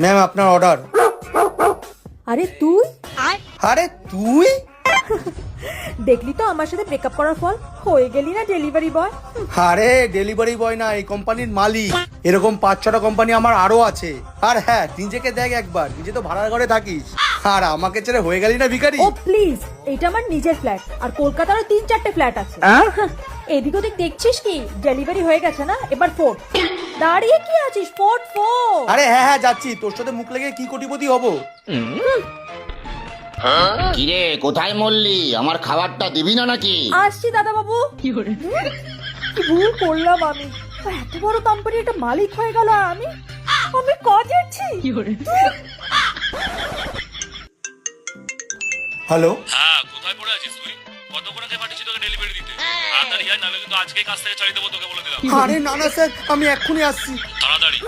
Ma'am আপনার order. আরে তুই আরে তুই দেখলি তো আমার সাথে ব্রেকআপ করার ফল, হয়ে গেলি না ডেলিভারি বয়। আরে ডেলিভারি বয় না, এই কোম্পানির মালিক। এরকম 5-6টা কোম্পানি আমার আরো আছে। আর হ্যাঁ, নিজেকে দেখ একবার, নিজে তো ভাড়ার ঘরে থাকিস, আর আমাকে ছেড়ে হয়ে গেলি না ভিখারি। ও প্লিজ, এটা আমার নিজের ফ্ল্যাট, আর কলকাতারও 3-4টে ফ্ল্যাট আছে। এদিক ওদিক দেখছিস কি? ডেলিভারি হয়ে গেছে না, এবার ফোট। দাঁড়িয়ে কি আছিস? ফোট ফোট। আরে হ্যাঁ হ্যাঁ যাচ্ছি, তোর সাথে মুখ লেগে কি কোটিপতি হবো। কিরে কোথায় মরলি? আমার খাবারটা দিবি না নাকি? আসছি দাদা বাবু। কি ভুল করলাম আমি, এত বড় কোম্পানির একটা মালিক হয়ে গেল আমি কাজ যাচ্ছি। হ্যালো, হ্যাঁ, কোথায় পড়ে আছিস তুই? কতক্ষণ আগে পাঠিয়েছি তোকে ডেলিভারি দিতে? তাড়াতাড়ি আয়, নাহলে কিন্তু আজকেই কাজ থেকে ছাড়িয়ে দেবো তোকে বলে দিলাম। আরে না না স্যার, আমি এক্ষুনি আসছি। তাড়াতাড়ি।